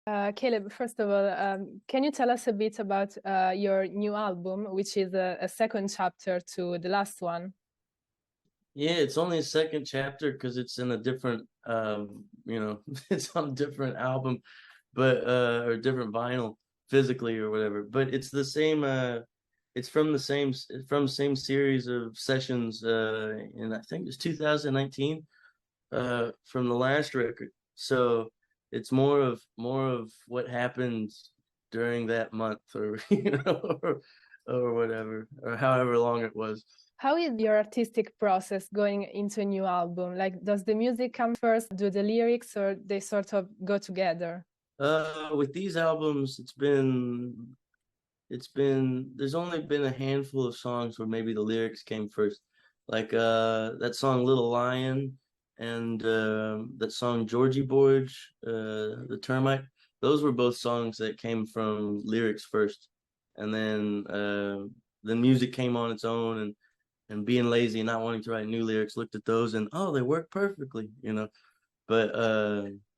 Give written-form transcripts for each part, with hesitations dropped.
Caleb, first of all, can you tell us a bit about your new album, which is a second chapter to the last one? Yeah, it's only a second chapter because it's in a different, it's on a different album, but or different vinyl physically or whatever. But it's the same. It's from the same series of sessions, and I think it's 2019, from the last record. So it's more of what happened during that month, or or whatever, or however long it was. How is your artistic process going into a new album? Like, does the music come first, do the lyrics, or they sort of go together? With these albums, it's been there's only been a handful of songs where maybe the lyrics came first. Like that song Little Lion and that song Georgie Borge, the Termite. Those were both songs that came from lyrics first. And then the music came on its own, and being lazy and not wanting to write new lyrics, looked at those and oh, they work perfectly. But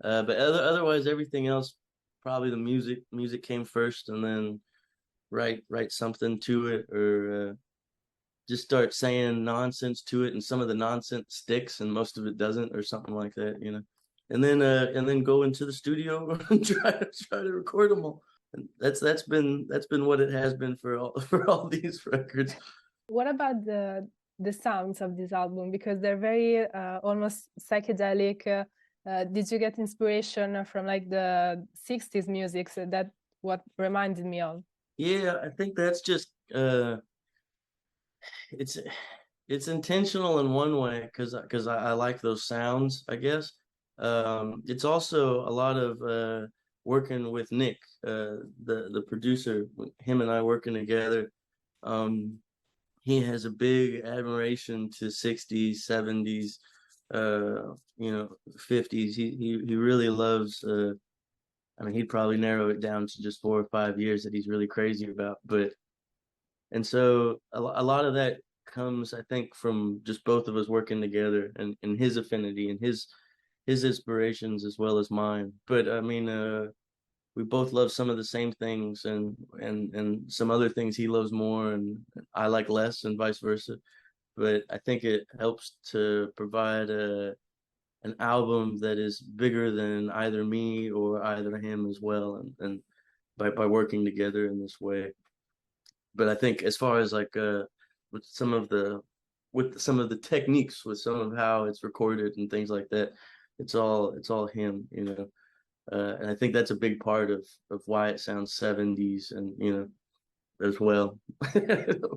otherwise, everything else, probably the music came first, and then write something to it, or just start saying nonsense to it, and some of the nonsense sticks and most of it doesn't, or something like that. And then go into the studio and try to record them all. And that's been what it has been for all for all these records. What about the sounds of this album? Because they're very almost psychedelic. Did you get inspiration from like the 60s music? So that what reminded me of. Yeah, I think that's just it's it's intentional in one way because I like those sounds, I guess. It's also a lot of working with Nick, the producer, him and I working together. Um, he has a big admiration to 60s, 70s, 50s. He really loves I mean, he'd probably narrow it down to just 4 or 5 years that he's really crazy about. But and so a lot of that comes, I think, from just both of us working together, and his affinity and his inspirations as well as mine. But I mean, we both love some of the same things, and some other things he loves more and I like less, and vice versa. But I think it helps to provide an album that is bigger than either me or either him as well, and by working together in this way. But I think as far as like with some of the with some of the techniques, with some of how it's recorded and things like that, it's all him. And I think that's a big part of why it sounds 70s, and as well,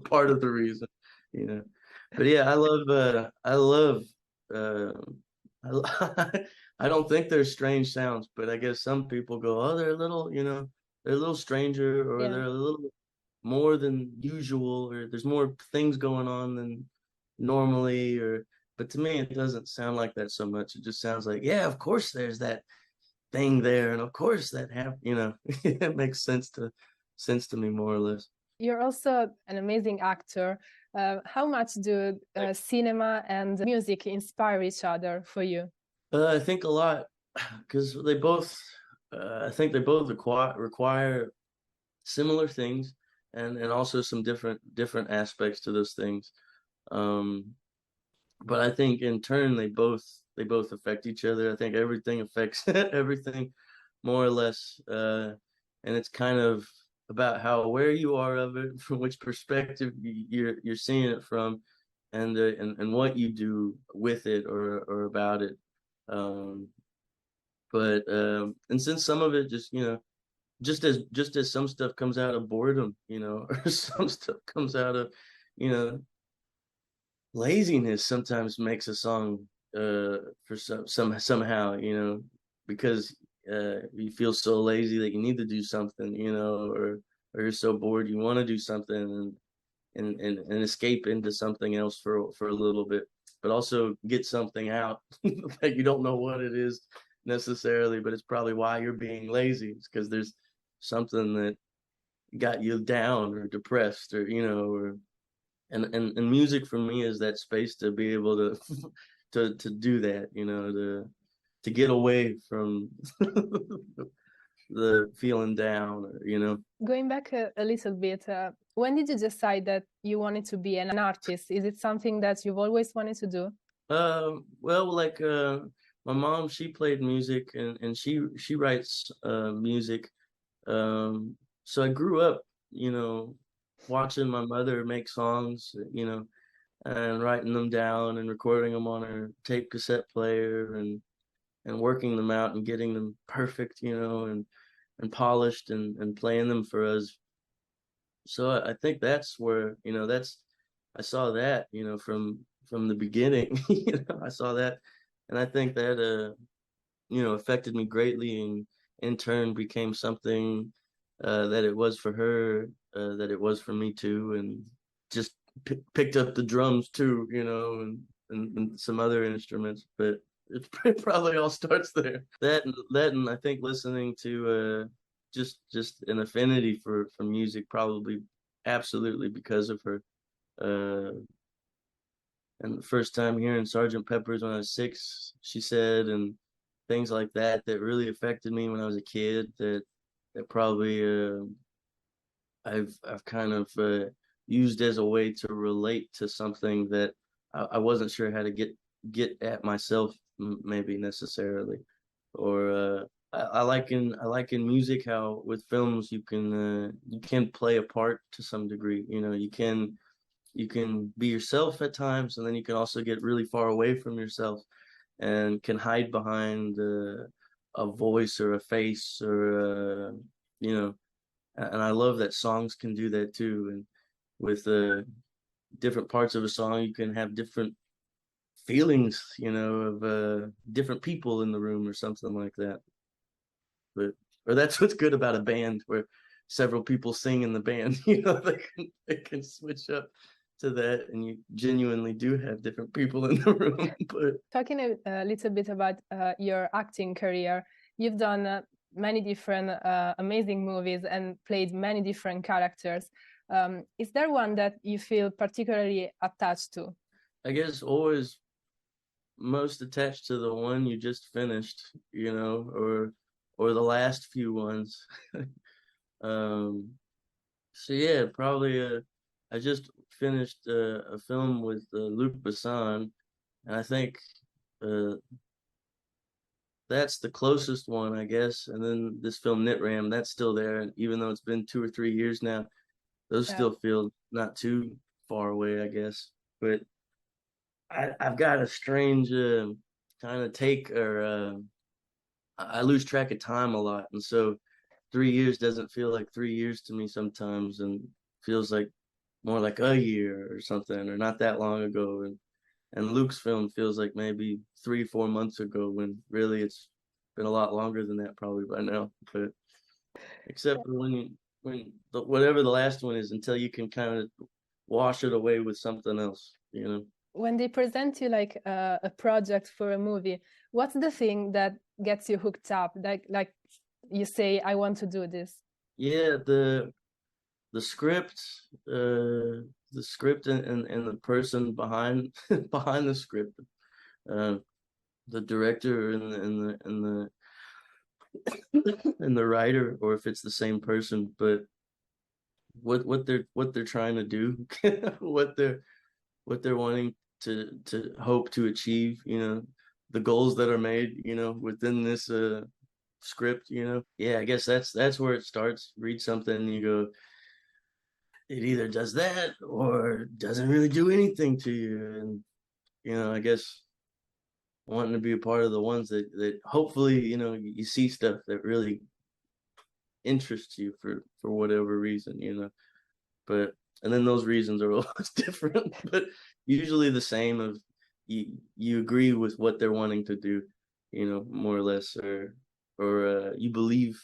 part of the reason. But yeah, I love uh I, I don't think they're strange sounds, but I guess some people go, oh, they're a little stranger, or Yeah. they're a little more than usual, or there's more things going on than normally, or but to me it doesn't sound like that so much. It just sounds like, yeah, of course there's that thing there, and of course that happened. It makes sense to me, more or less. You're also an amazing actor. How much do cinema and music inspire each other for you? I think a lot, because I think they both require similar things, and also some different aspects to those things. Um, but I think in turn they both affect each other. I think everything affects everything, more or less. And it's kind of about how aware you are of it, from which perspective you're seeing it from, and what you do with it, or about it. Um, but and since some of it just as some stuff comes out of boredom, or some stuff comes out of, you know, laziness, sometimes makes a song for somehow, because you feel so lazy that you need to do something, or you're so bored you want to do something, and escape into something else for a little bit, but also get something out that you don't know what it is necessarily, but it's probably why you're being lazy. It's because there's something that got you down or depressed, or or and music for me is that space to be able to to do that, to get away from the feeling down, Going back a little bit, when did you decide that you wanted to be an artist? Is it something that you've always wanted to do? Well, like my mom, she played music and she writes music. So I grew up, watching my mother make songs, and writing them down and recording them on her tape cassette player and working them out and getting them perfect, and polished and playing them for us. So I think that's where, I saw that, from the beginning, I saw that, and I think that affected me greatly, and in turn became something that it was for her, that it was for me too, and just picked up the drums too, and some other instruments, but it probably all starts there. And I think listening to just an affinity for music, probably absolutely because of her. Uh, and the first time hearing Sergeant Pepper's when I was 6, she said, and things like that really affected me when I was a kid. That probably I've kind of used as a way to relate to something that I wasn't sure how to get at myself, maybe necessarily. Or I like in music how with films you can play a part to some degree. You can be yourself at times, and then you can also get really far away from yourself and can hide behind a voice or a face or you know and I love that songs can do that too. And with different parts of a song, you can have different feelings, of different people in the room or something like that. But or that's what's good about a band where several people sing in the band. They can switch up to that, and you genuinely do have different people in the room. But Talking a little bit about your acting career, you've done many different amazing movies and played many different characters. Is there one that you feel particularly attached to? I guess always most attached to the one you just finished, or the last few ones. um, so yeah, probably I just finished a film with Luc Besson, and I think uh, that's the closest one, I guess. And then this film Nitram, that's still there, and even though it's been 2 or 3 years now, those still feel not too far away, I guess. But I've got a strange kind of take, or I lose track of time a lot, and so 3 years doesn't feel like 3 years to me sometimes, and feels like more like a year or something, or not that long ago. And Luke's film feels like maybe 3 4 months ago, when really it's been a lot longer than that probably by now. But except for whatever the last one is, until you can kind of wash it away with something else. When they present you like a project for a movie, what's the thing that gets you hooked up? Like you say, I want to do this. Yeah, the script, and the person behind behind the script, the director and the writer, or if it's the same person, but what they're trying to do, what they're wanting to hope to achieve, the goals that are made, within this script. Yeah, I guess that's where it starts. Read something and you go, it either does that or doesn't really do anything to you. And I guess wanting to be a part of the ones that hopefully, you see stuff that really interests you for whatever reason. But and then those reasons are always different, but usually the same. Of you agree with what they're wanting to do, more or less, or you believe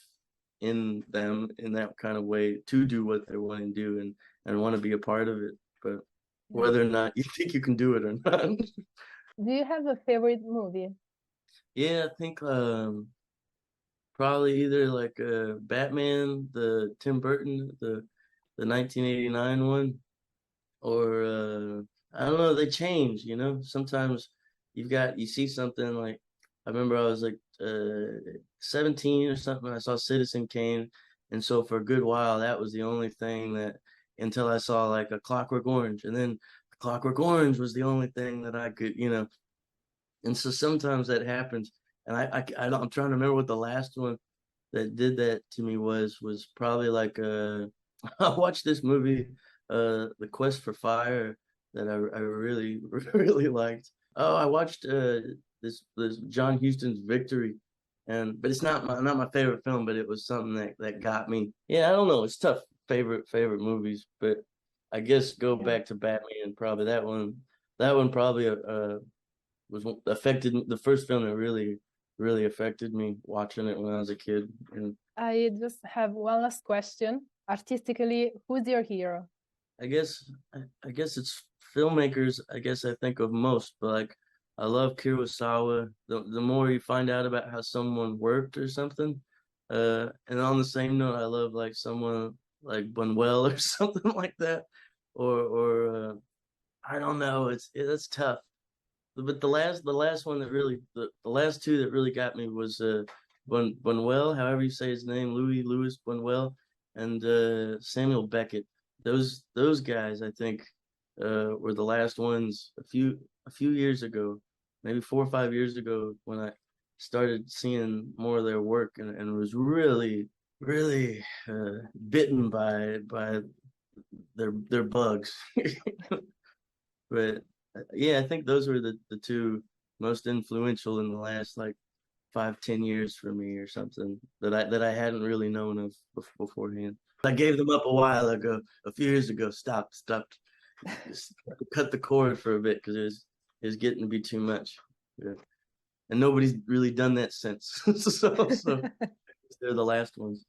in them in that kind of way to do what they want to do, and want to be a part of it. But whether or not you think you can do it or not. Do you have a favorite movie? Yeah, I think probably either like Batman, the Tim Burton, the 1989 one, or I don't know. They change. Sometimes you see something like I remember I was like 17 or something. I saw Citizen Kane, and so for a good while, that was the only thing that until I saw like A Clockwork Orange, and then Clockwork Orange was the only thing that I could, you know. And so sometimes that happens, and I'm trying to remember what the last one that did that to me was probably like I watched this movie, The Quest for Fire, that I really really liked. Oh, I watched this John Huston's Victory, and but it's not my favorite film, but it was something that got me. Yeah, I don't know. It's tough favorite movies, but I guess go back to Batman. Probably that one. That one probably was affected the first film that really affected me watching it when I was a kid. And I just have one last question. Artistically, who's your hero? I guess it's filmmakers. I guess I think of most, but like I love Kurosawa. The more you find out about how someone worked or something, and on the same note, I love like someone like Buñuel or something like that, or I don't know. It's tough. But the last one that really the last two that really got me was Buñuel, however you say his name, Louis Buñuel, and Samuel Beckett. Those guys, I think, were the last ones a few years ago, maybe 4 or 5 years ago, when I started seeing more of their work and was really bitten by their bugs. But yeah, I think those were the two most influential in the last like 5, 10 years for me or something that I hadn't really known of beforehand. I gave them up a while ago, a few years ago. Stopped, just cut the cord for a bit because it was getting to be too much. Yeah. And nobody's really done that since. So they're the last ones.